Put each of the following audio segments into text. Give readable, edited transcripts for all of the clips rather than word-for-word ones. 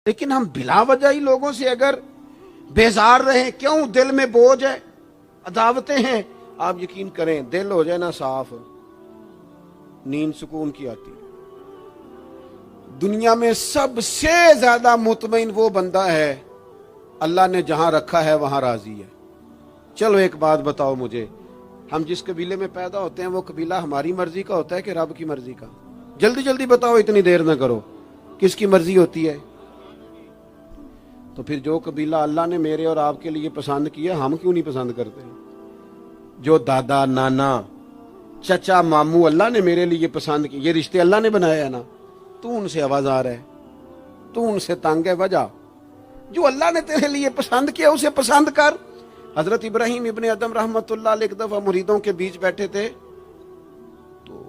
لیکن ہم بلا وجہ ہی لوگوں سے اگر بیزار رہیں، کیوں؟ دل میں بوجھ ہے، عداوتیں ہیں، آپ یقین کریں دل ہو جائے نا صاف، نیند سکون کی آتی۔ دنیا میں سب سے زیادہ مطمئن وہ بندہ ہے اللہ نے جہاں رکھا ہے وہاں راضی ہے۔ چلو ایک بات بتاؤ مجھے، ہم جس قبیلے میں پیدا ہوتے ہیں وہ قبیلہ ہماری مرضی کا ہوتا ہے کہ رب کی مرضی کا؟ جلدی جلدی بتاؤ، اتنی دیر نہ کرو، کس کی مرضی ہوتی ہے؟ تو پھر جو قبیلہ اللہ نے میرے اور آپ کے لیے پسند کیا، ہم کیوں نہیں پسند کرتے؟ جو دادا نانا چچا ماموں اللہ نے میرے لیے پسند کیے، یہ رشتے اللہ نے بنایا ہے نا، تو ان سے آوازار ہے، تو ان سے تنگ ہے، وجہ جو اللہ نے تیرے لیے پسند کیا اسے پسند کر۔ حضرت ابراہیم ابن ادم رحمت اللہ علیہ ایک دفعہ مریدوں کے بیچ بیٹھے تھے، تو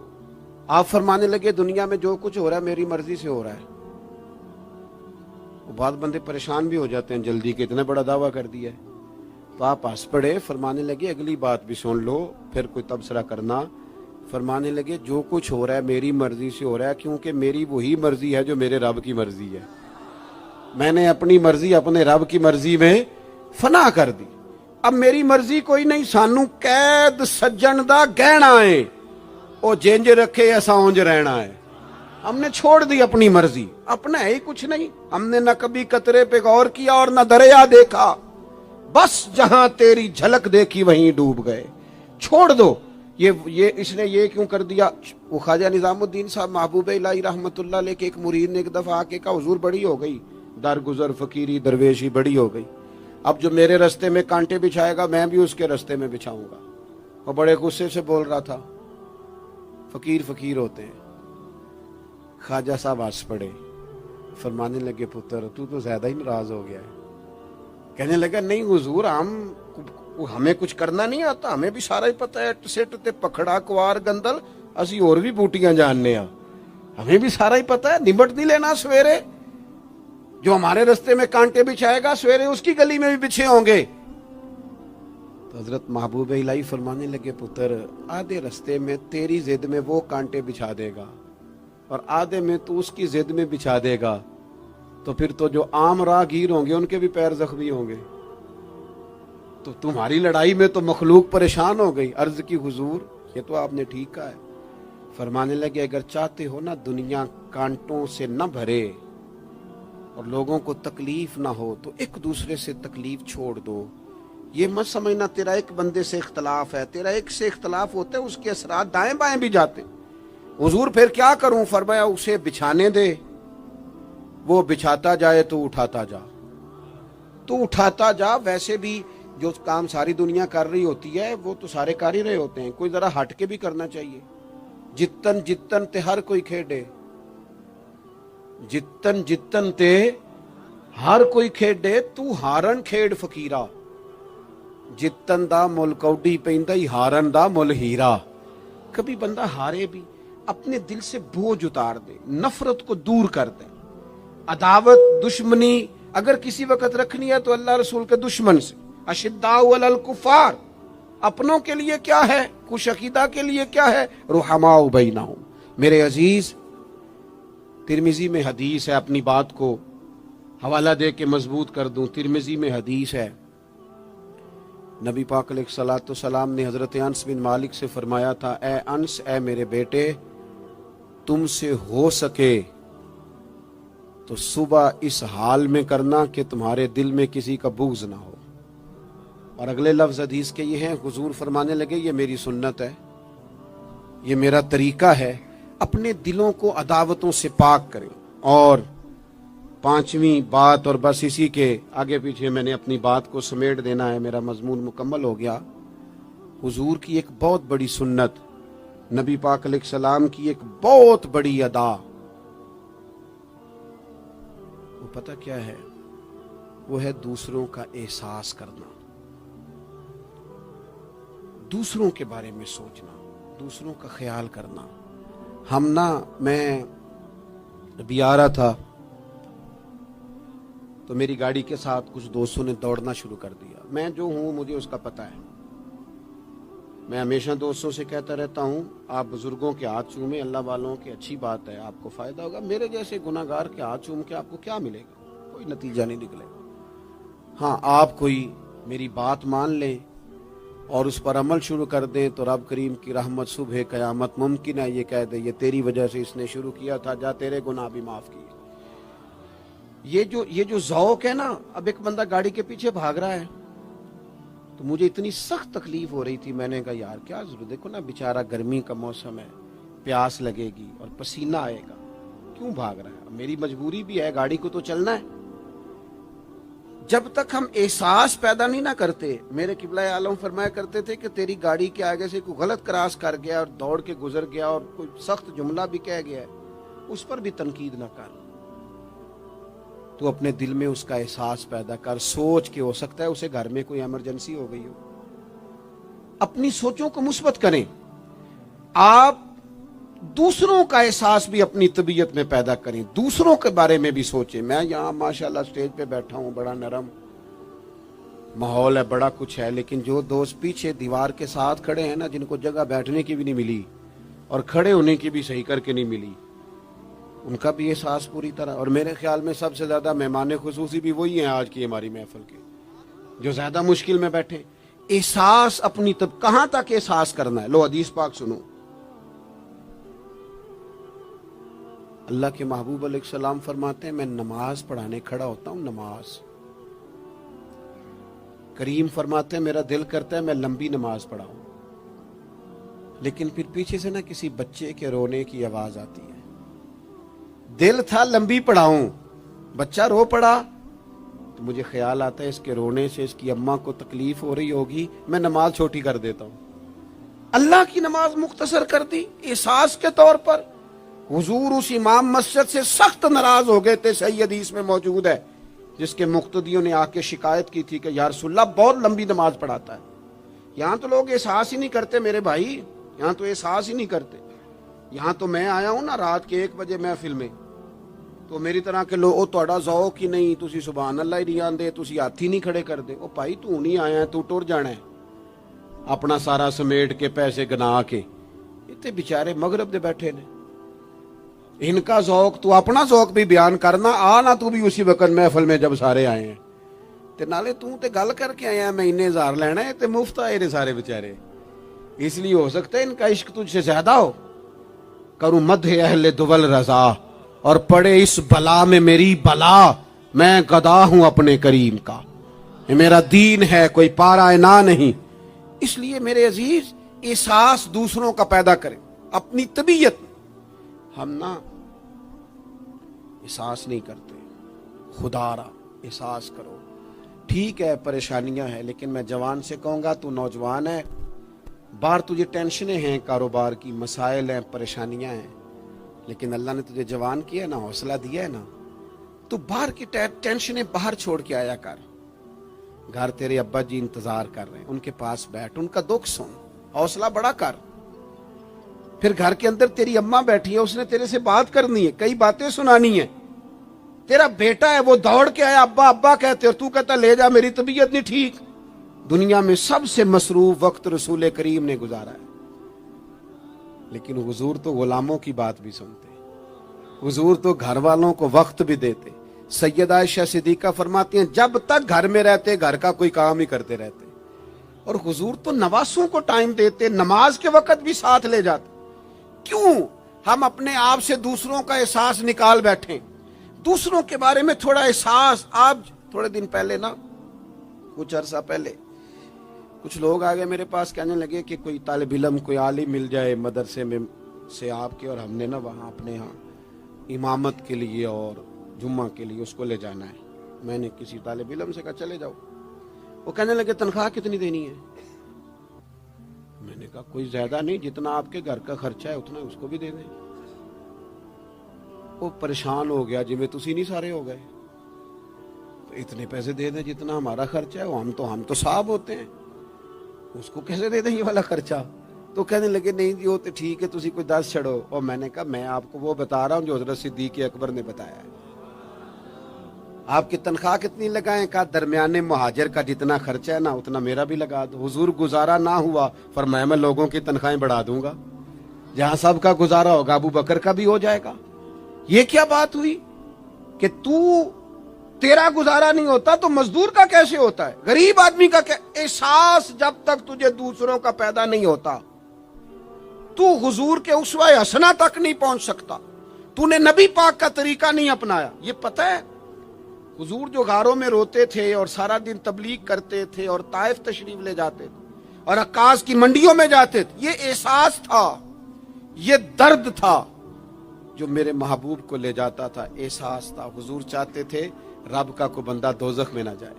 آپ فرمانے لگے دنیا میں جو کچھ ہو رہا ہے میری مرضی سے ہو رہا ہے۔ بعض بندے پریشان بھی ہو جاتے ہیں جلدی کہ اتنا بڑا دعویٰ کر دیا ہے، تو آپ ہنس پڑے، فرمانے لگے اگلی بات بھی سن لو پھر کوئی تبصرہ کرنا۔ فرمانے لگے جو کچھ ہو رہا ہے میری مرضی سے ہو رہا ہے، کیونکہ میری وہی مرضی ہے جو میرے رب کی مرضی ہے۔ میں نے اپنی مرضی اپنے رب کی مرضی میں فنا کر دی، اب میری مرضی کوئی نہیں۔ سانو قید سجن دا گہنا ہے، او جنج رکھے ایسا اونج رہنا ہے۔ ہم نے چھوڑ دی اپنی مرضی، اپنا ہے ہی کچھ نہیں۔ ہم نے نہ کبھی قطرے پہ غور کیا اور نہ دریا دیکھا، بس جہاں تیری جھلک دیکھی وہیں ڈوب گئے۔ چھوڑ دو یہ اس نے یہ کیوں کر دیا؟ وہ خواجہ نظام الدین صاحب محبوب الہی رحمت اللہ علیہ کے ایک مرید نے ایک دفعہ آ کے کہا حضور بڑی ہو گئی درگزر فقیری درویشی بڑی ہو گئی، اب جو میرے رستے میں کانٹے بچھائے گا میں بھی اس کے رستے میں بچھاؤں گا۔ وہ بڑے غصے سے بول رہا تھا، فقیر فقیر ہوتے ہیں۔ خواجہ صاحب ہنس پڑے، فرمانے لگے پتر تو زیادہ ہی ناراض ہو گیا ہے۔ کہنے لگا نہیں حضور، ہمیں کچھ کرنا نہیں آتا، ہمیں بھی سارا ہی پتہ ہے، سٹ تے پکھڑا کوار گندل اسی اور بھی بوٹیاں جاننے ہاں، ہمیں بھی سارا ہی پتہ ہے، نمٹ نہیں لینا۔ سویرے جو ہمارے رستے میں کانٹے بچھائے گا سویرے اس کی گلی میں بھی بچھے ہوں گے۔ تو حضرت محبوب الہی فرمانے لگے پتر آدھے رستے میں تیری ضد میں وہ کانٹے بچھا دے گا اور آدھے میں تو اس کی ضد میں بچھا دے گا، تو پھر تو جو عام راہگیر ہوں گے ان کے بھی پیر زخمی ہوں گے۔ تو تمہاری لڑائی میں تو مخلوق پریشان ہو گئی۔ عرض کی حضور یہ تو آپ نے ٹھیک کہا ہے۔ فرمانے لگے اگر چاہتے ہو نا دنیا کانٹوں سے نہ بھرے اور لوگوں کو تکلیف نہ ہو تو ایک دوسرے سے تکلیف چھوڑ دو۔ یہ مت سمجھنا تیرا ایک بندے سے اختلاف ہے، تیرا ایک سے اختلاف ہوتا ہے اس کے اثرات دائیں بائیں بھی جاتے۔ حضور پھر کیا کروں؟ فرمایا اسے بچھانے دے، وہ بچھاتا جائے تو اٹھاتا جا، تو اٹھاتا جا۔ ویسے بھی جو کام ساری دنیا کر رہی ہوتی ہے وہ تو سارے کر ہی رہے ہوتے ہیں، کوئی ذرا ہٹ کے بھی کرنا چاہیے۔ جتن جتن تے ہر کوئی کھیڈے، جتن جتن تے ہر کوئی کھیڈے، تو ہارن کھیڈ فقیرا، جتن دا مل کوڈی پیندا ہی ہارن دا مل ہیرا۔ کبھی بندہ ہارے بھی اپنے دل سے بوجھ اتار دے، نفرت کو دور کر دے۔ عداوت دشمنی اگر کسی وقت رکھنی ہے تو اللہ رسول کے دشمن سے۔ اشداء علی الکفار، اپنوں کے لیے کیا ہے، کش عقیدہ کے لیے کیا ہے، رحماء بینہم۔ میرے عزیز ترمذی میں حدیث ہے، اپنی بات کو حوالہ دے کے مضبوط کر دوں، ترمذی میں حدیث ہے، نبی پاک علیہ الصلوۃ والسلام نے حضرت انس بن مالک سے فرمایا تھا، اے انس، اے میرے بیٹے، تم سے ہو سکے تو صبح اس حال میں کرنا کہ تمہارے دل میں کسی کا بغض نہ ہو۔ اور اگلے لفظ حدیث کے یہ ہیں، حضور فرمانے لگے یہ میری سنت ہے، یہ میرا طریقہ ہے، اپنے دلوں کو عداوتوں سے پاک کریں۔ اور پانچویں بات، اور بس اسی کے آگے پیچھے میں نے اپنی بات کو سمیٹ دینا ہے، میرا مضمون مکمل ہو گیا۔ حضور کی ایک بہت بڑی سنت، نبی پاک علیہ السلام کی ایک بہت بڑی ادا، وہ پتہ کیا ہے؟ وہ ہے دوسروں کا احساس کرنا، دوسروں کے بارے میں سوچنا، دوسروں کا خیال کرنا۔ میں ابھی آ رہا تھا تو میری گاڑی کے ساتھ کچھ دوستوں نے دوڑنا شروع کر دیا۔ میں جو ہوں مجھے اس کا پتہ ہے، میں ہمیشہ دوستوں سے کہتا رہتا ہوں آپ بزرگوں کے ہاتھ چومیں، اللہ والوں کی اچھی بات ہے، آپ کو فائدہ ہوگا۔ میرے جیسے گناہگار کے ہاتھ چوم کے آپ کو کیا ملے گا؟ کوئی نتیجہ نہیں نکلے گا۔ ہاں آپ کوئی میری بات مان لیں اور اس پر عمل شروع کر دیں تو رب کریم کی رحمت صبح قیامت ممکن ہے یہ کہہ دے یہ تیری وجہ سے اس نے شروع کیا تھا، جا تیرے گناہ بھی معاف کیے۔ یہ جو ذوق ہے نا، اب ایک بندہ گاڑی کے پیچھے بھاگ رہا ہے تو مجھے اتنی سخت تکلیف ہو رہی تھی، میں نے کہا یار کیا ضرورت، دیکھو نا بیچارہ گرمی کا موسم ہے، پیاس لگے گی اور پسینہ آئے گا، کیوں بھاگ رہا ہے؟ میری مجبوری بھی ہے، گاڑی کو تو چلنا ہے۔ جب تک ہم احساس پیدا نہیں نہ کرتے، میرے قبلہ عالم فرمایا کرتے تھے کہ تیری گاڑی کے آگے سے کوئی غلط کراس کر گیا اور دوڑ کے گزر گیا اور کوئی سخت جملہ بھی کہہ گیا ہے، اس پر بھی تنقید نہ کر، تو اپنے دل میں اس کا احساس پیدا کر، سوچ کے ہو سکتا ہے اسے گھر میں کوئی ایمرجنسی ہو گئی ہو۔ اپنی سوچوں کو مثبت کریں، آپ دوسروں کا احساس بھی اپنی طبیعت میں پیدا کریں، دوسروں کے بارے میں بھی سوچیں۔ میں یہاں ماشاءاللہ سٹیج پہ بیٹھا ہوں، بڑا نرم ماحول ہے، بڑا کچھ ہے، لیکن جو دوست پیچھے دیوار کے ساتھ کھڑے ہیں نا، جن کو جگہ بیٹھنے کی بھی نہیں ملی اور کھڑے ہونے کی بھی صحیح کر کے نہیں ملی، ان کا بھی احساس پوری طرح، اور میرے خیال میں سب سے زیادہ مہمان خصوصی بھی وہی ہیں آج کی ہماری محفل کے، جو زیادہ مشکل میں بیٹھے۔ احساس اپنی کہاں تک احساس کرنا ہے؟ لو حدیث پاک سنو، اللہ کے محبوب علیہ السلام فرماتے ہیں میں نماز پڑھانے کھڑا ہوتا ہوں، نماز، کریم فرماتے ہیں میرا دل کرتا ہے میں لمبی نماز پڑھاؤں، لیکن پھر پیچھے سے نا کسی بچے کے رونے کی آواز آتی ہے، دل تھا لمبی پڑھاؤں، بچہ رو پڑا تو مجھے خیال آتا ہے اس کے رونے سے اس کی اماں کو تکلیف ہو رہی ہوگی، میں نماز چھوٹی کر دیتا ہوں، اللہ کی نماز مختصر کر دی احساس کے طور پر۔ حضور اس امام مسجد سے سخت ناراض ہو گئے تھے، صحیح حدیث میں موجود ہے، جس کے مقتدیوں نے آ کے شکایت کی تھی کہ یا رسول اللہ بہت لمبی نماز پڑھاتا ہے۔ یہاں تو لوگ احساس ہی نہیں کرتے میرے بھائی، یہاں تو احساس ہی نہیں کرتے۔ یہاں تو میں آیا ہوں نا رات کے 1 بجے محفل میں، تو میری طرح کے لوگ تہاڈا ذوق ہی نہیں، تسی سبحان اللہ ہی نہیں آندے، تسی ہاتھ ہی نہیں کھڑے کر دے۔ او بھائی تو نہیں آیا ہے، تو ٹر جانا ہے اپنا سارا سمیٹ کے پیسے گنا کے، اتنے بیچارے مغرب دے بیٹھے نے، ان کا ذوق تو اپنا ذوق بھی بیان کرنا، آنا تو بھی اسی وقت محفل میں جب سارے آئے ہیں، تے نالے تو تے گل کر کے آیا میں انہیں ہزار لینا ہے تے مفت آئے نے سارے بیچارے، اس لیے ہو سکتا ہے ان کا عشق تجھ سے زیادہ ہو۔ کروں مدح اہل دول رضا اور پڑے اس بلا میں میری بلا، میں گدا ہوں اپنے کریم کا، یہ میرا دین ہے کوئی پارا نہ نہیں۔ اس لیے میرے عزیز احساس دوسروں کا پیدا کریں اپنی طبیعت میں۔ ہم نا احساس نہیں کرتے، خدا را احساس کرو۔ ٹھیک ہے پریشانیاں ہیں، لیکن میں جوان سے کہوں گا تو نوجوان ہے، باہر تجھے ٹینشنیں ہیں، کاروبار کی مسائل ہیں، پریشانیاں ہیں، لیکن اللہ نے تجھے جوان کیا ہے نا، حوصلہ دیا ہے نا، تو باہر کی ٹینشنیں باہر چھوڑ کے آیا کر۔ گھر تیرے ابا جی انتظار کر رہے ہیں، ان کے پاس بیٹھ، ان کا دکھ سن، حوصلہ بڑا کر۔ پھر گھر کے اندر تیری اماں بیٹھی ہے، اس نے تیرے سے بات کرنی ہے، کئی باتیں سنانی ہے۔ تیرا بیٹا ہے وہ دوڑ کے آیا ابا ابا کہتے، اور تو کہتا لے جا میری طبیعت نہیں ٹھیک۔ دنیا میں سب سے مصروف وقت رسول کریم نے گزارا ہے، لیکن حضور تو غلاموں کی بات بھی سنتے، حضور تو گھر والوں کو وقت بھی دیتے۔ سیدہ عائشہ صدیقہ فرماتی ہیں جب تک گھر میں رہتے گھر کا کوئی کام ہی کرتے رہتے، اور حضور تو نواسوں کو ٹائم دیتے، نماز کے وقت بھی ساتھ لے جاتے۔ کیوں ہم اپنے آپ سے دوسروں کا احساس نکال بیٹھیں، دوسروں کے بارے میں تھوڑا احساس۔ آپ تھوڑے دن پہلے نا، کچھ عرصہ پہلے کچھ لوگ آگے میرے پاس کہنے لگے کہ کوئی طالب علم کوئی عالم مل جائے مدرسے میں سے آپ کے، اور ہم نے نا وہاں اپنے ہاں امامت کے لیے اور جمعہ کے لیے اس کو لے جانا ہے۔ میں نے کسی طالب علم سے کہا چلے جاؤ، وہ کہنے لگے تنخواہ کتنی دینی ہے؟ میں نے کہا کوئی زیادہ نہیں، جتنا آپ کے گھر کا خرچہ ہے اتنا اس کو بھی دے دیں۔ وہ پریشان ہو گیا، جی میں تسی نہیں سارے ہو گئے، تو اتنے پیسے دے دیں جتنا ہمارا خرچہ ہے، ہم تو صاحب ہوتے ہیں، اس کو کیسے دے دیں یہ والا خرچہ؟ تو کہنے لگے نہیں جی وہ تو ٹھیک ہے، تسی کوئی 10 چھڑو۔ اور میں نے کہا میں آپ کو وہ بتا رہا ہوں جو حضرت صدیق اکبر نے بتایا ہے۔ آپ کی تنخواہ کتنی لگائیں؟ کہا درمیانے مہاجر کا جتنا خرچہ ہے نا اتنا میرا بھی لگا دو۔ حضور گزارا نہ ہوا، فرمایا میں لوگوں کی تنخواہیں بڑھا دوں گا، جہاں سب کا گزارا ہوگا ابو بکر کا بھی ہو جائے گا۔ یہ کیا بات ہوئی کہ تو تیرا گزارا نہیں ہوتا تو مزدور کا کیسے ہوتا ہے؟ غریب آدمی کا احساس جب تک تجھے دوسروں کا پیدا نہیں ہوتا تو حضور کے اسوہ حسنہ تک نہیں پہنچ سکتا. تو نے نبی پاک کا طریقہ نہیں اپنایا. یہ پتہ ہے حضور جو غاروں میں روتے تھے اور سارا دن تبلیغ کرتے تھے اور طائف تشریف لے جاتے تھے اور عکاظ کی منڈیوں میں جاتے تھے، یہ احساس تھا، یہ درد تھا جو میرے محبوب کو لے جاتا تھا. احساس تھا. حضور چاہتے تھے رب کا کوئی بندہ دوزخ میں نہ جائے.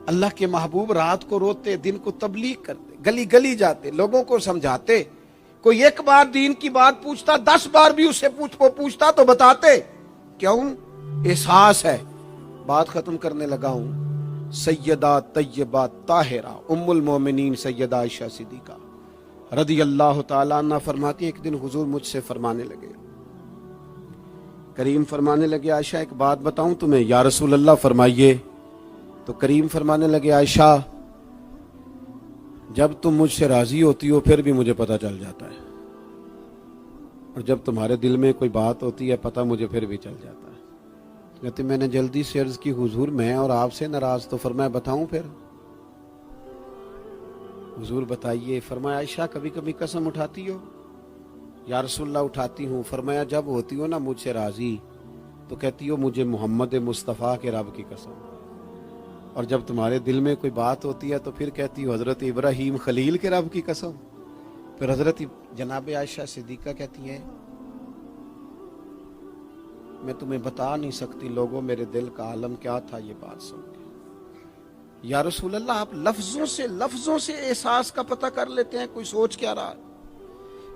اللہ کے محبوب رات کو روتے، دن کو تبلیغ کرتے، گلی گلی جاتے، لوگوں کو سمجھاتے. کوئی ایک بار دین کی بات پوچھتا، 10 بار بھی اس سے پوچھتا تو بتاتے. کیوں؟ احساس ہے. بات ختم کرنے لگا ہوں. سیدہ طیبہ طاہرہ ام المومنین سیدہ عائشہ صدیقہ رضی اللہ تعالیٰ عنہ فرماتی، ایک دن حضور مجھ سے فرمانے لگے، کریم فرمانے لگے، عائشہ ایک بات بتاؤں تمہیں؟ یا رسول اللہ فرمائیے. تو کریم فرمانے لگے، عائشہ جب تم مجھ سے راضی ہوتی ہو پھر بھی مجھے پتہ چل جاتا ہے، اور جب تمہارے دل میں کوئی بات ہوتی ہے پتہ مجھے پھر بھی چل جاتا ہے. کہتے میں نے جلدی سے عرض کی، حضور میں اور آپ سے ناراض. تو فرمایا بتاؤں پھر؟ حضور بتائیے. فرمایا عائشہ کبھی کبھی قسم اٹھاتی ہو؟ یا رسول اللہ اٹھاتی ہوں. فرمایا جب ہوتی ہو نا مجھ سے راضی تو کہتی ہو مجھے محمد مصطفیٰ کے رب کی قسم، اور جب تمہارے دل میں کوئی بات ہوتی ہے تو پھر کہتی ہو حضرت ابراہیم خلیل کے رب کی قسم. پھر حضرت جناب عائشہ صدیقہ کہتی ہیں میں تمہیں بتا نہیں سکتی لوگوں میرے دل کا عالم کیا تھا یہ بات سن کے. یا رسول اللہ آپ لفظوں سے احساس کا پتہ کر لیتے ہیں کوئی سوچ کیا رہا.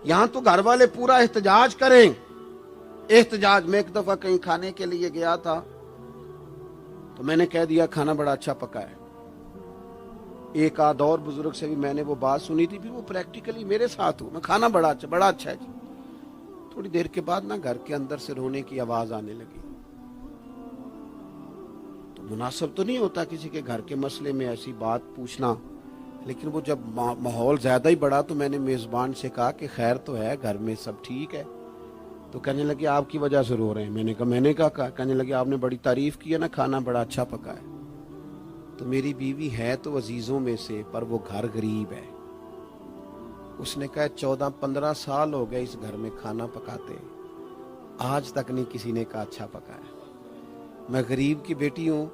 یہاں تو گھر والے پورا احتجاج کریں. احتجاج میں ایک دفعہ کہیں کھانے کے لیے گیا تھا تو میں نے کہہ دیا کھانا بڑا اچھا پکا ہے. ایک آدھ اور بزرگ سے بھی میں نے وہ بات سنی تھی، پھر وہ پریکٹیکلی میرے ساتھ ہوں میں، کھانا بڑا اچھا ہے جی. تھوڑی دیر کے بعد نا گھر کے اندر سے رونے کی آواز آنے لگی. تو مناسب تو نہیں ہوتا کسی کے گھر کے مسئلے میں ایسی بات پوچھنا، لیکن وہ جب ماحول زیادہ ہی بڑا تو میں نے میزبان سے کہا کہ خیر تو ہے گھر میں سب ٹھیک ہے؟ تو کہنے لگے آپ کی وجہ سے رو رہے ہیں. میں نے کہا کہنے لگے آپ نے بڑی تعریف کی ہے نا، کھانا بڑا اچھا پکا ہے. تو میری بیوی ہے تو عزیزوں میں سے، پر وہ گھر غریب ہے. اس نے کہا 14-15 سال ہو گئے اس گھر میں کھانا پکاتے، آج تک نہیں کسی نے کہا اچھا پکا ہے. میں غریب کی بیٹی ہوں،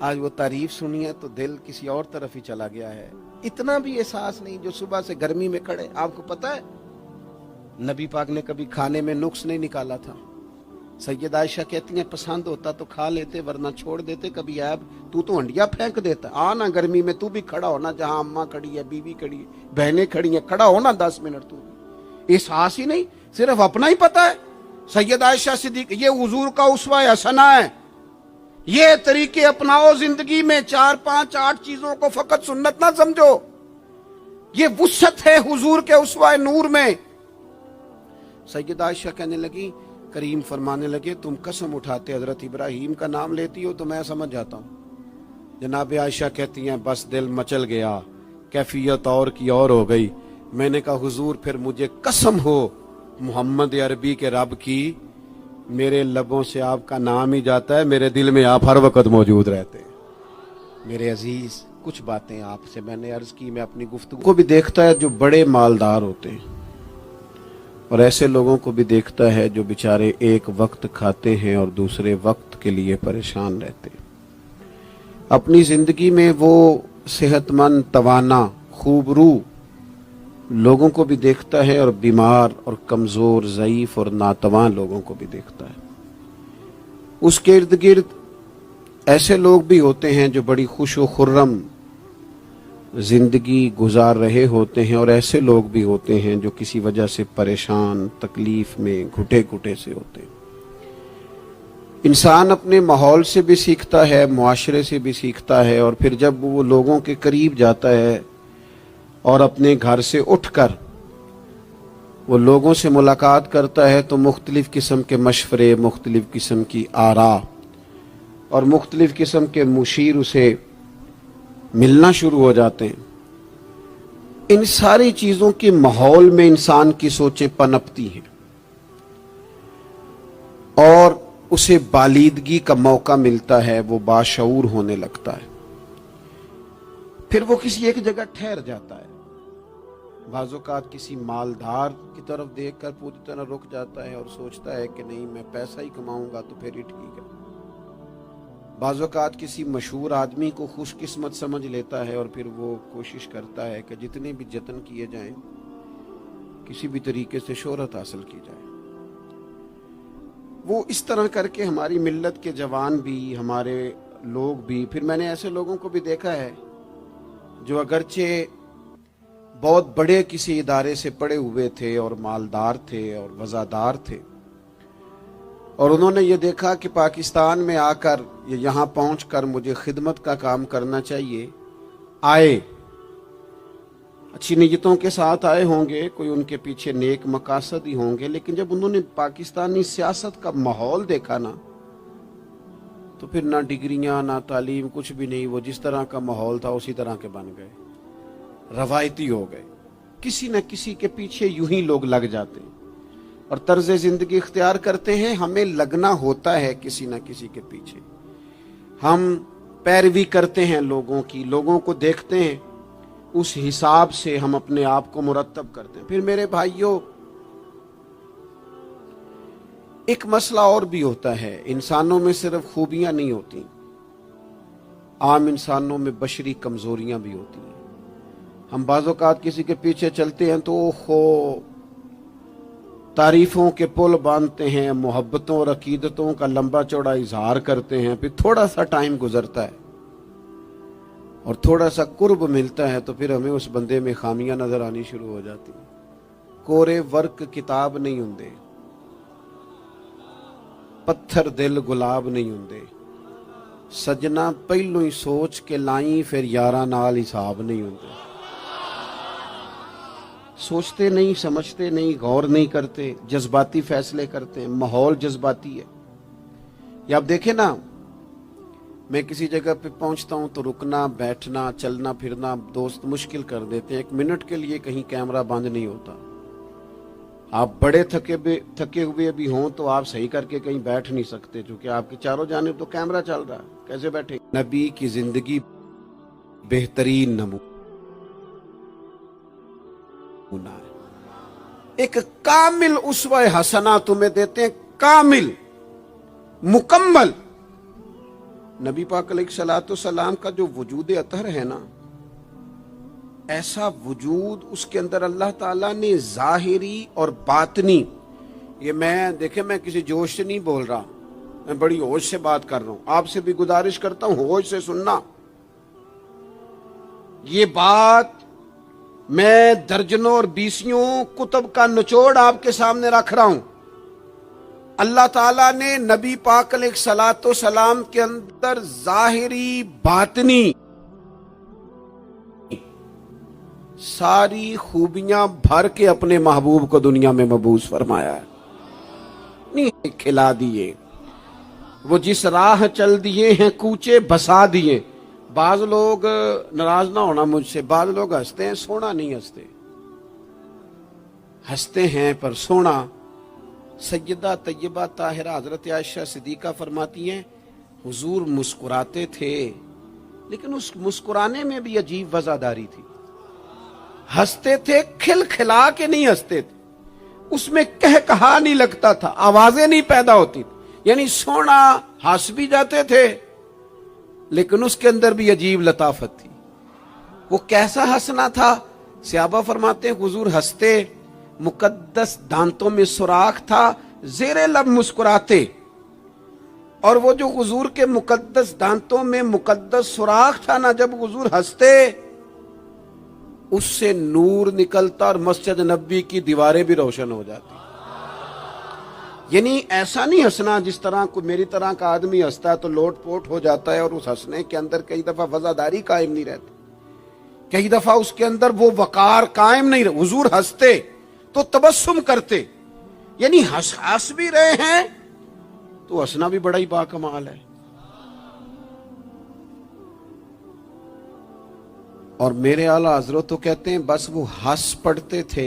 آج وہ تعریف سنی ہے تو دل کسی اور طرف ہی چلا گیا ہے. اتنا بھی احساس نہیں جو صبح سے گرمی میں کھڑے. آپ کو پتہ ہے نبی پاک نے کبھی کھانے میں نقص نہیں نکالا تھا. سیدہ عائشہ کہتی ہیں پسند ہوتا تو کھا لیتے ورنہ چھوڑ دیتے. کبھی عیب تو ہنڈیا پھینک دیتا. آنا گرمی میں تو بھی کھڑا ہونا، جہاں اماں کھڑی ہے، بیوی کھڑی ہے، بہنیں کھڑی ہیں، کھڑا ہونا 10 منٹ. تو بھی احساس ہی نہیں، صرف اپنا ہی پتہ ہے. سیدہ عائشہ صدیقہ یہ حضور کا اسوہ حسنہ ہے. یہ طریقے اپناؤ زندگی میں. 4 5 8 چیزوں کو فقط سنت نہ سمجھو، یہ وسعت ہے حضور کے اسوہ نور میں. سیدہ عائشہ کہنے لگی، کریم فرمانے لگے تم قسم اٹھاتے حضرت ابراہیم کا نام لیتی ہو تو میں سمجھ جاتا ہوں. جناب عائشہ کہتی ہیں بس دل مچل گیا، کیفیت اور کی اور ہو گئی. میں نے کہا حضور پھر مجھے قسم ہو محمد عربی کے رب کی، میرے لبوں سے آپ کا نام ہی جاتا ہے، میرے دل میں آپ ہر وقت موجود رہتے ہیں. میرے عزیز کچھ باتیں آپ سے میں نے عرض کی. میں اپنی گفتگو کو بھی دیکھتا ہے جو بڑے مالدار ہوتے ہیں، اور ایسے لوگوں کو بھی دیکھتا ہے جو بیچارے ایک وقت کھاتے ہیں اور دوسرے وقت کے لیے پریشان رہتے ہیں. اپنی زندگی میں وہ صحت مند، توانا، خوبرو لوگوں کو بھی دیکھتا ہے، اور بیمار اور کمزور، ضعیف اور ناتواں لوگوں کو بھی دیکھتا ہے. اس کے ارد گرد ایسے لوگ بھی ہوتے ہیں جو بڑی خوش و خرم زندگی گزار رہے ہوتے ہیں، اور ایسے لوگ بھی ہوتے ہیں جو کسی وجہ سے پریشان، تکلیف میں گھٹے گھٹے سے ہوتے ہیں. انسان اپنے ماحول سے بھی سیکھتا ہے، معاشرے سے بھی سیکھتا ہے، اور پھر جب وہ لوگوں کے قریب جاتا ہے اور اپنے گھر سے اٹھ کر وہ لوگوں سے ملاقات کرتا ہے تو مختلف قسم کے مشورے، مختلف قسم کی آراء اور مختلف قسم کے مشیر اسے ملنا شروع ہو جاتے ہیں. ان ساری چیزوں کے ماحول میں انسان کی سوچیں پنپتی ہیں، اور اسے بالیدگی کا موقع ملتا ہے، وہ باشعور ہونے لگتا ہے، پھر وہ کسی ایک جگہ ٹھہر جاتا ہے۔ بعض اوقات کسی مالدار کی طرف دیکھ کر پوری طرح رک جاتا ہے اور سوچتا ہے کہ نہیں، میں پیسہ ہی کماؤں گا تو پھر ہی ٹھیک ہے۔ بعض اوقات کسی مشہور آدمی کو خوش قسمت سمجھ لیتا ہے اور پھر وہ کوشش کرتا ہے کہ جتنے بھی جتن کیے جائیں کسی بھی طریقے سے شہرت حاصل کی جائے۔ وہ اس طرح کر کے ہماری ملت کے جوان بھی، ہمارے لوگ بھی، پھر میں نے ایسے لوگوں کو بھی دیکھا ہے جو اگرچہ بہت بڑے کسی ادارے سے پڑے ہوئے تھے اور مالدار تھے اور وزادار تھے، اور انہوں نے یہ دیکھا کہ پاکستان میں آ کر، یہاں پہنچ کر مجھے خدمت کا کام کرنا چاہیے، آئے، اچھی نیتوں کے ساتھ آئے ہوں گے، کوئی ان کے پیچھے نیک مقاصد ہی ہوں گے، لیکن جب انہوں نے پاکستانی سیاست کا ماحول دیکھا نا، تو پھر نہ ڈگریاں نہ تعلیم کچھ بھی نہیں، وہ جس طرح کا ماحول تھا اسی طرح کے بن گئے، روایتی ہو گئے، کسی نہ کسی کے پیچھے یوں ہی لوگ لگ جاتے ہیں اور طرز زندگی اختیار کرتے ہیں۔ ہمیں لگنا ہوتا ہے کسی نہ کسی کے پیچھے، ہم پیروی کرتے ہیں لوگوں کی، لوگوں کو دیکھتے ہیں، اس حساب سے ہم اپنے آپ کو مرتب کرتے ہیں۔ پھر میرے بھائیوں، ایک مسئلہ اور بھی ہوتا ہے، انسانوں میں صرف خوبیاں نہیں ہوتی، عام انسانوں میں بشری کمزوریاں بھی ہوتی ہیں۔ ہم بعض اوقات کسی کے پیچھے چلتے ہیں تو تعریفوں کے پل باندھتے ہیں، محبتوں اور عقیدتوں کا لمبا چوڑا اظہار کرتے ہیں، پھر تھوڑا سا ٹائم گزرتا ہے اور تھوڑا سا قرب ملتا ہے تو پھر ہمیں اس بندے میں خامیاں نظر آنی شروع ہو جاتی ہیں۔ کورے ورک کتاب نہیں ہوندے، پتھر دل گلاب نہیں ہوندے، سجنا پہلو ہی سوچ کے لائیں پھر یاراں نال حساب نہیں ہوندے۔ سوچتے نہیں، سمجھتے نہیں، غور نہیں کرتے، جذباتی فیصلے کرتے ہیں، ماحول جذباتی ہے۔ یا آپ دیکھیں نا، میں کسی جگہ پہ پہنچتا ہوں تو رکنا، بیٹھنا، چلنا پھرنا دوست مشکل کر دیتے ہیں، ایک منٹ کے لیے کہیں کیمرہ بند نہیں ہوتا۔ آپ بڑے تھکے ہوئے بھی ہوں تو آپ صحیح کر کے کہیں بیٹھ نہیں سکتے، چونکہ آپ کے چاروں جانب تو کیمرہ چل رہا ہے، کیسے بیٹھیں؟ نبی کی زندگی بہترین نمونہ ہے، ایک کامل اسوہ حسنہ تمہیں دیتے ہیں، کامل، مکمل۔ نبی پاک علیہ الصلوۃ والسلام کا جو وجود اطہر ہے نا، ایسا وجود اس کے اندر اللہ تعالیٰ نے ظاہری اور باطنی، یہ میں کسی جوش سے نہیں بول رہا، میں بڑی ہوش سے بات کر رہا ہوں، آپ سے بھی گزارش کرتا ہوں ہوش سے سننا۔ یہ بات میں درجنوں اور بیسیوں کتب کا نچوڑ آپ کے سامنے رکھ رہا ہوں۔ اللہ تعالیٰ نے نبی پاک علیہ الصلوۃ والسلام کے اندر ظاہری باطنی ساری خوبیاں بھر کے اپنے محبوب کو دنیا میں مبعوث فرمایا ہے، نہیں کھلا دیے، وہ جس راہ چل دیے ہیں کوچے بسا دیے۔ بعض لوگ ناراض نہ ہونا مجھ سے، بعض لوگ ہنستے ہیں، سونا نہیں ہنستے، ہنستے ہیں پر سونا۔ سیدہ طیبہ طاہرہ حضرت عائشہ صدیقہ فرماتی ہیں حضور مسکراتے تھے لیکن اس مسکرانے میں بھی عجیب وزاداری تھی، ہنستے تھے کھل کھلا کے نہیں ہنستے تھے، اس میں کہا نہیں لگتا تھا، آوازیں نہیں پیدا ہوتی تھی، یعنی سونا ہنس بھی جاتے تھے لیکن اس کے اندر بھی عجیب لطافت تھی۔ وہ کیسا ہنسنا تھا؟ صحابہ فرماتے ہیں حضور ہنستے، مقدس دانتوں میں سوراخ تھا، زیر لب مسکراتے، اور وہ جو حضور کے مقدس دانتوں میں مقدس سوراخ تھا نا، جب حضور ہنستے اس سے نور نکلتا اور مسجد نبی کی دیواریں بھی روشن ہو جاتی۔ یعنی ایسا نہیں ہنسنا جس طرح کوئی میری طرح کا آدمی ہنستا ہے تو لوٹ پوٹ ہو جاتا ہے اور اس ہنسنے کے اندر کئی دفعہ وزاداری قائم نہیں رہتی، کئی دفعہ اس کے اندر وہ وقار قائم نہیں رہتا۔ حضور ہنستے تو تبسم کرتے، یعنی ہنس بھی رہے ہیں تو ہنسنا بھی بڑا ہی باکمال ہے۔ اور میرے اعلیٰ حضرت تو کہتے ہیں بس وہ ہنس پڑتے تھے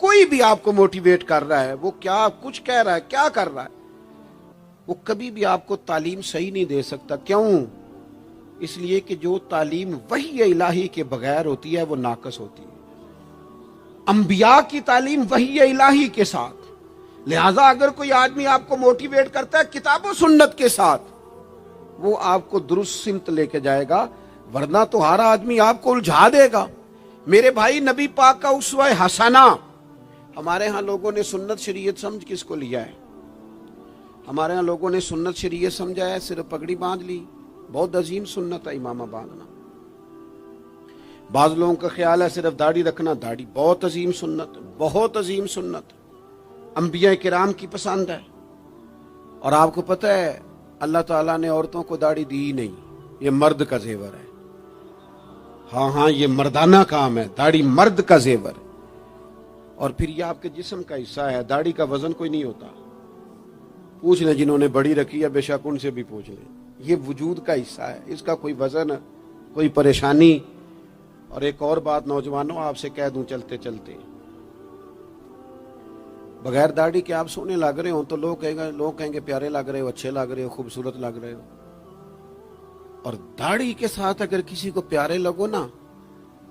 کوئی بھی آپ کو موٹیویٹ کر رہا ہے، وہ کیا کچھ کہہ رہا ہے، کیا کر رہا ہے، وہ کبھی بھی آپ کو تعلیم صحیح نہیں دے سکتا۔ کیوں؟ اس لیے کہ جو تعلیم وحی الہی کے بغیر ہوتی ہے وہ ناقص ہوتی ہے۔ انبیاء کی تعلیم وحی الہی کے ساتھ، لہذا اگر کوئی آدمی آپ کو موٹیویٹ کرتا ہے کتاب و سنت کے ساتھ، وہ آپ کو درست سمت لے کے جائے گا، ورنہ تو ہر آدمی آپ کو الجھا دے گا۔ میرے بھائی، نبی پاک کا اسوہ حسنہ، ہمارے ہاں لوگوں نے سنت شریعت سمجھ کس کو لیا ہے؟ ہمارے ہاں لوگوں نے سنت شریعت سمجھا ہے صرف پگڑی باندھ لی، بہت عظیم سنت ہے امامہ باندھنا۔ بعض لوگوں کا خیال ہے صرف داڑھی رکھنا، داڑھی بہت عظیم سنت، بہت عظیم سنت، انبیاء کرام کی پسند ہے۔ اور آپ کو پتہ ہے اللہ تعالیٰ نے عورتوں کو داڑھی دی ہی نہیں، یہ مرد کا زیور ہے۔ ہاں یہ مردانہ کام ہے، داڑھی مرد کا زیور ہے۔ اور پھر یہ آپ کے جسم کا حصہ ہے، داڑھی کا وزن کوئی نہیں ہوتا۔ پوچھ لیں جنہوں نے بڑی رکھی ہے، بے شک ان سے بھی پوچھ لیں، یہ وجود کا حصہ ہے، اس کا کوئی وزن، کوئی پریشانی۔ اور ایک اور بات نوجوانوں آپ سے کہہ دوں چلتے چلتے، بغیر داڑھی کے آپ سونے لگ رہے ہوں تو لوگ کہیں گے پیارے لگ رہے ہو، اچھے لگ رہے ہو، خوبصورت لگ رہے ہو۔ اور داڑھی کے ساتھ اگر کسی کو پیارے لگو نا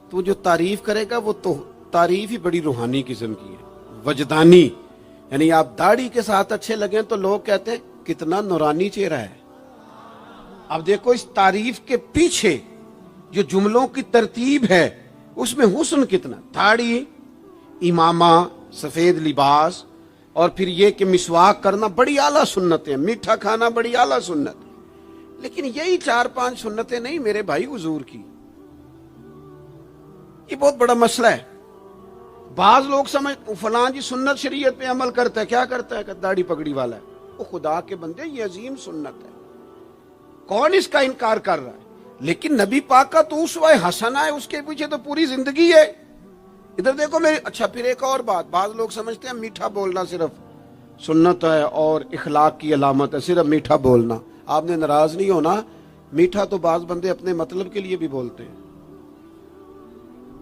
تو جو تعریف کرے گا وہ تو تعریف ہی بڑی روحانی قسم کی ہے، وجدانی۔ یعنی آپ داڑھی کے ساتھ اچھے لگیں تو لوگ کہتے ہیں کتنا نورانی چہرہ ہے۔ اب دیکھو اس تعریف کے پیچھے جو جملوں کی ترتیب ہے اس میں حسن کتنا، داڑھی، امامہ، سفید لباس، اور پھر یہ کہ مسواک کرنا بڑی اعلیٰ سنت ہے، میٹھا کھانا بڑی اعلیٰ سنت۔ لیکن یہی 4-5 سنتیں نہیں میرے بھائی حضور کی، یہ بہت بڑا مسئلہ ہے۔ بعض لوگ سمجھ فلاں جی سنت شریعت پہ عمل کرتا ہے، کیا کرتا ہے کہ داڑھی پگڑی والا ہے، وہ خدا کے بندے یہ عظیم سنت ہے، کون اس کا انکار کر رہا ہے؟ لیکن نبی پاک کا تو اسوہ حسنہ ہے، اس کے پیچھے تو پوری زندگی ہے۔ ادھر دیکھو میری، اچھا پھر ایک اور بات، بعض لوگ سمجھتے ہیں میٹھا بولنا صرف سنت ہے اور اخلاق کی علامت ہے، صرف میٹھا بولنا۔ آپ نے ناراض نہیں ہونا، میٹھا تو بعض بندے اپنے مطلب کے لیے بھی بولتے ہیں،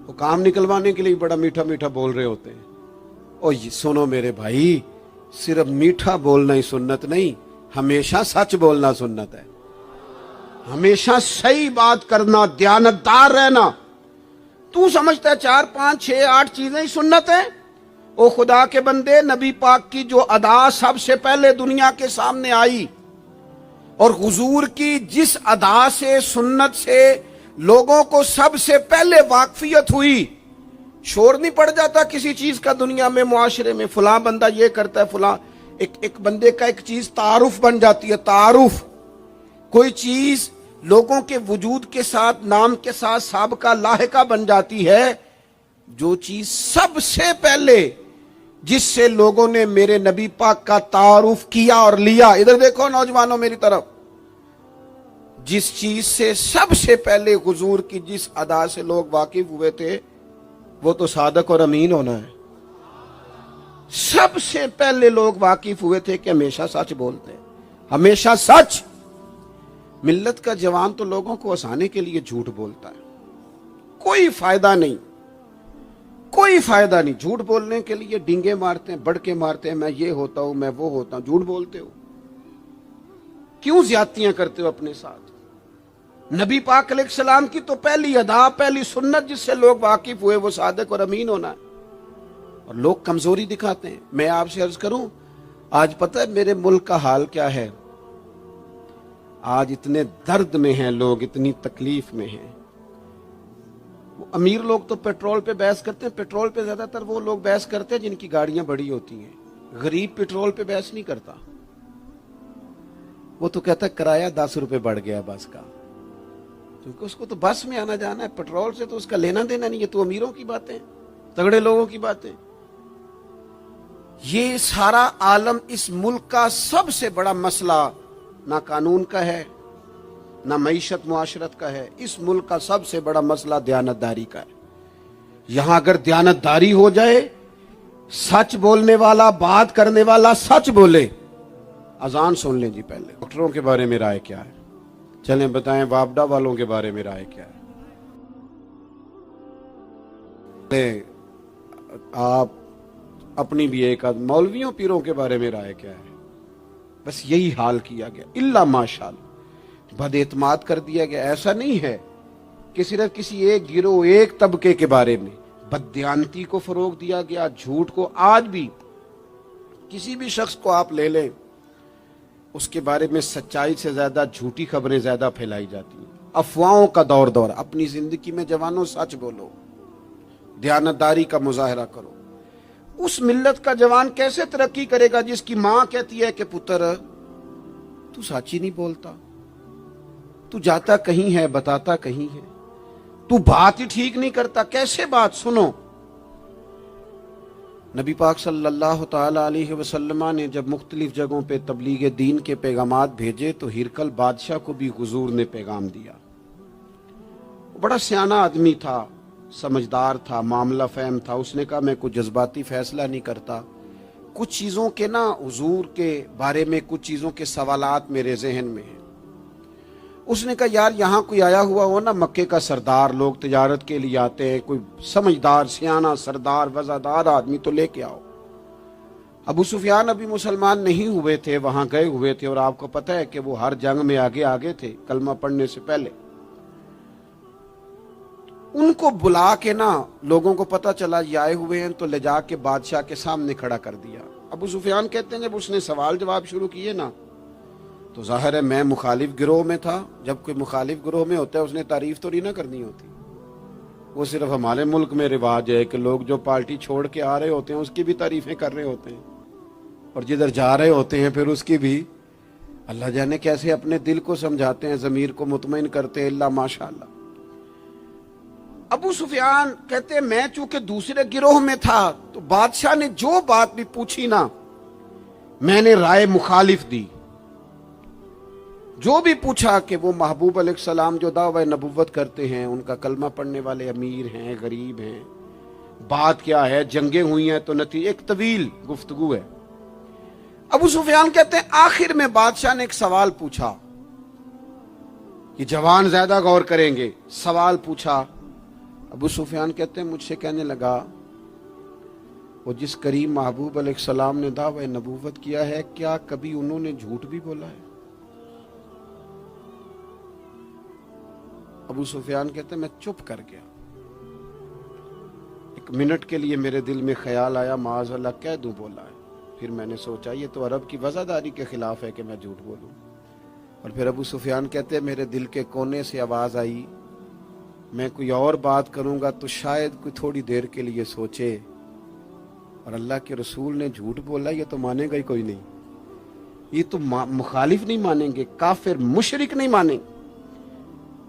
وہ کام نکلوانے کے لیے بڑا میٹھا میٹھا بول رہے ہوتے ہیں۔ اور سنو میرے بھائی، صرف میٹھا بولنا ہی سنت نہیں، ہمیشہ سچ بولنا سنت ہے، ہمیشہ صحیح بات کرنا، دیانتدار رہنا۔ تو سمجھتا ہے 4 5 6 8 چیزیں ہی سنت ہیں؟ او خدا کے بندے، نبی پاک کی جو ادا سب سے پہلے دنیا کے سامنے آئی، اور حضور کی جس ادا سے، سنت سے لوگوں کو سب سے پہلے واقفیت ہوئی، شور نہیں پڑ جاتا کسی چیز کا دنیا میں، معاشرے میں، فلاں بندہ یہ کرتا ہے، فلاں ایک بندے کا ایک چیز تعارف بن جاتی ہے، تعارف۔ کوئی چیز لوگوں کے وجود کے ساتھ، نام کے ساتھ سابقہ لاحقہ بن جاتی ہے۔ جو چیز سب سے پہلے جس سے لوگوں نے میرے نبی پاک کا تعارف کیا اور لیا، ادھر دیکھو نوجوانوں میری طرف، جس چیز سے سب سے پہلے حضور کی جس ادا سے لوگ واقف ہوئے تھے وہ تو صادق اور امین ہونا ہے۔ سب سے پہلے لوگ واقف ہوئے تھے کہ ہمیشہ سچ بولتے ہیں، ہمیشہ سچ۔ ملت کا جوان تو لوگوں کو ہنسانے کے لیے جھوٹ بولتا ہے، کوئی فائدہ نہیں، کوئی فائدہ نہیں۔ جھوٹ بولنے کے لیے ڈینگے مارتے ہیں، بڑکے مارتے ہیں، میں یہ ہوتا ہوں، میں وہ ہوتا ہوں۔ جھوٹ بولتے ہو، کیوں زیادتیاں کرتے ہو اپنے ساتھ؟ نبی پاک علیہ السلام کی تو پہلی ادا، پہلی سنت جس سے لوگ واقف ہوئے وہ صادق اور امین ہونا ہے، اور لوگ کمزوری دکھاتے ہیں۔ میں آپ سے عرض کروں، آج پتہ ہے میرے ملک کا حال کیا ہے؟ آج اتنے درد میں ہیں لوگ، اتنی تکلیف میں ہیں۔ وہ امیر لوگ تو پیٹرول پہ بحث کرتے ہیں، پیٹرول پہ زیادہ تر وہ لوگ بحث کرتے ہیں جن کی گاڑیاں بڑی ہوتی ہیں۔ غریب پیٹرول پہ بحث نہیں کرتا، وہ تو کہتا ہے کرایہ 10 روپے بڑھ گیا بس کا، کیونکہ اس کو تو بس میں آنا جانا ہے، پیٹرول سے تو اس کا لینا دینا نہیں۔ یہ تو امیروں کی باتیں، تگڑے لوگوں کی باتیں۔ یہ سارا عالم، اس ملک کا سب سے بڑا مسئلہ نہ قانون کا ہے، نہ معیشت معاشرت کا ہے، اس ملک کا سب سے بڑا مسئلہ دیانتداری کا ہے۔ یہاں اگر دیانتداری ہو جائے، سچ بولنے والا، بات کرنے والا سچ بولے۔ اذان سن لیں جی پہلے، ڈاکٹروں کے بارے میں رائے کیا ہے؟ چلیں بتائیں وابڈا والوں کے بارے میں رائے کیا ہے؟ آپ اپنی بھی ایک آدھ مولویوں پیروں کے بارے میں رائے کیا ہے، بس یہی حال کیا گیا، الا ماشاءاللہ بد اعتماد کر دیا گیا۔ ایسا نہیں ہے کہ صرف کسی ایک گروہ ایک طبقے کے بارے میں بددیانتی کو فروغ دیا گیا، جھوٹ کو۔ آج بھی کسی بھی شخص کو آپ لے لیں، اس کے بارے میں سچائی سے زیادہ جھوٹی خبریں زیادہ پھیلائی جاتی ہیں۔ افواہوں کا دور اپنی زندگی میں جوانوں سچ بولو، دیانتداری کا مظاہرہ کرو۔ اس ملت کا جوان کیسے ترقی کرے گا جس کی ماں کہتی ہے کہ پتر تو سچ ہی نہیں بولتا، تو جاتا کہیں ہے بتاتا کہیں ہے، تو بات ہی ٹھیک نہیں کرتا، کیسے بات سنو؟ نبی پاک صلی اللہ تعالی علیہ وسلم نے جب مختلف جگہوں پہ تبلیغ دین کے پیغامات بھیجے تو ہرقل بادشاہ کو بھی حضور نے پیغام دیا۔ بڑا سیانہ آدمی تھا، سمجھدار تھا، معاملہ فہم تھا۔ اس نے کہا میں کوئی جذباتی فیصلہ نہیں کرتا، کچھ چیزوں کے حضور کے بارے میں کچھ چیزوں کے سوالات میرے ذہن میں ہیں۔ اس نے کہا یار یہاں کوئی آیا ہوا ہو مکے کا سردار، لوگ تجارت کے لیے آتے ہیں، کوئی سمجھدار سیانہ سردار وزادار آدمی تو لے کے آؤ۔ ابو سفیان ابھی مسلمان نہیں ہوئے تھے، وہاں گئے ہوئے تھے، اور آپ کو پتہ ہے کہ وہ ہر جنگ میں آگے تھے کلمہ پڑھنے سے پہلے۔ ان کو بلا کے لوگوں کو پتہ چلا یہ آئے ہوئے ہیں تو لے جا کے بادشاہ کے سامنے کھڑا کر دیا۔ ابو سفیان کہتے ہیں جب اس نے سوال جواب شروع کیے تو ظاہر ہے میں مخالف گروہ میں تھا۔ جب کوئی مخالف گروہ میں ہوتا ہے اس نے تعریف تو نہیں کرنی ہوتی، وہ صرف ہمارے ملک میں رواج ہے کہ لوگ جو پارٹی چھوڑ کے آ رہے ہوتے ہیں اس کی بھی تعریفیں کر رہے ہوتے ہیں، اور جدھر جا رہے ہوتے ہیں پھر اس کی بھی۔ اللہ جانے کیسے اپنے دل کو سمجھاتے ہیں، ضمیر کو مطمئن کرتے ہیں، اللہ ماشاءاللہ۔ ابو سفیان کہتے ہیں میں چونکہ دوسرے گروہ میں تھا تو بادشاہ نے جو بات بھی پوچھی میں نے رائے مخالف دی۔ جو بھی پوچھا کہ وہ محبوب علیہ السلام جو دعوی نبوت کرتے ہیں، ان کا کلمہ پڑھنے والے امیر ہیں، غریب ہیں، بات کیا ہے، جنگیں ہوئی ہیں تو نتیجہ ایک طویل گفتگو ہے۔ ابو سفیان کہتے ہیں آخر میں بادشاہ نے ایک سوال پوچھا، یہ جوان زیادہ غور کریں گے، سوال پوچھا۔ ابو سفیان کہتے ہیں مجھ سے کہنے لگا وہ جس کریم محبوب علیہ السلام نے دعوی نبوت کیا ہے کیا کبھی انہوں نے جھوٹ بھی بولا ہے؟ ابو سفیان کہتے ہیں میں چپ کر گیا۔ ایک منٹ کے لیے میرے دل میں خیال آیا معاذ اللہ کہہ دوں بولا ہے، پھر میں نے سوچا یہ تو عرب کی وزاداری کے خلاف ہے کہ میں جھوٹ بولوں۔ اور پھر ابو سفیان کہتے ہیں میرے دل کے کونے سے آواز آئی میں کوئی اور بات کروں گا تو شاید کوئی تھوڑی دیر کے لیے سوچے، اور اللہ کے رسول نے جھوٹ بولا یہ تو مانے گا ہی کوئی نہیں، یہ تو مخالف نہیں مانیں گے، کافر مشرک نہیں مانیں گے۔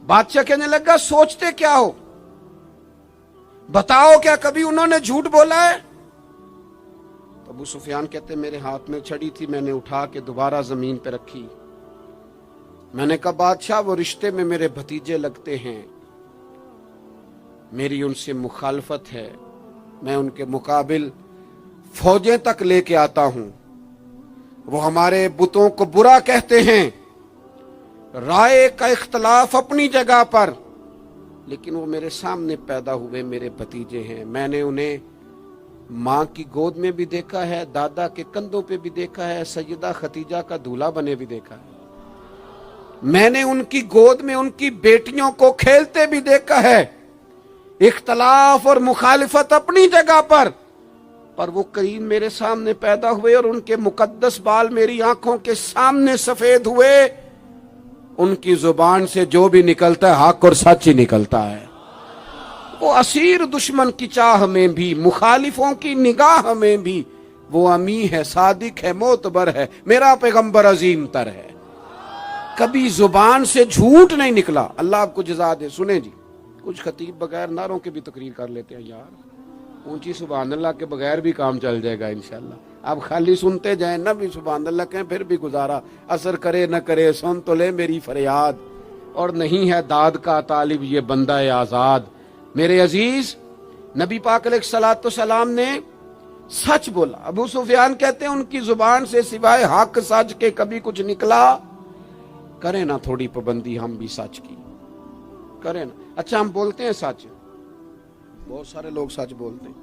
بادشاہ کہنے لگا سوچتے کیا ہو، بتاؤ کیا کبھی انہوں نے جھوٹ بولا ہے؟ تو ابو سفیان کہتے میرے ہاتھ میں چھڑی تھی، میں نے اٹھا کے دوبارہ زمین پہ رکھی۔ میں نے کہا بادشاہ وہ رشتے میں میرے بھتیجے لگتے ہیں، میری ان سے مخالفت ہے، میں ان کے مقابل فوجیں تک لے کے آتا ہوں، وہ ہمارے بتوں کو برا کہتے ہیں، رائے کا اختلاف اپنی جگہ پر، لیکن وہ میرے سامنے پیدا ہوئے میرے بھتیجے ہیں، میں نے انہیں ماں کی گود میں بھی دیکھا ہے، دادا کے کندھوں پہ بھی دیکھا ہے، سیدہ خدیجہ کا دولہا بنے بھی دیکھا ہے، میں نے ان کی گود میں ان کی بیٹیوں کو کھیلتے بھی دیکھا ہے۔ اختلاف اور مخالفت اپنی جگہ پر وہ کریم میرے سامنے پیدا ہوئے اور ان کے مقدس بال میری آنکھوں کے سامنے سفید ہوئے، ان کی زبان سے جو بھی نکلتا ہے حق اور سچ ہی نکلتا ہے۔ وہ اسیر دشمن کی چاہ میں بھی، مخالفوں کی نگاہ میں بھی وہ امی ہے، صادق ہے، معتبر ہے، میرا پیغمبر عظیم تر ہے، کبھی زبان سے جھوٹ نہیں نکلا۔ اللہ آپ کو جزا دے۔ سنیں جی، کچھ خطیب بغیر نعروں کے بھی تقریر کر لیتے ہیں یار، اونچی سبحان اللہ کے بغیر بھی کام چل جائے گا انشاءاللہ۔ آپ خالی سنتے جائیں نہ بھی سبحان اللہ کہیں پھر بھی گزارا، اثر کرے نہ کرے سن تو لے میری فریاد، اور نہیں ہے داد کا طالب یہ بندہ آزاد۔ میرے عزیز نبی پاک علیہ الصلوۃ والسلام نے سچ بولا۔ ابو سفیان کہتے ہیں ان کی زبان سے سوائے حق سچ کے کبھی کچھ نکلا؟ کریں نا تھوڑی پابندی ہم بھی سچ کی، کریں نا۔ اچھا ہم بولتے ہیں سچ، بہت سارے لوگ سچ بولتے ہیں،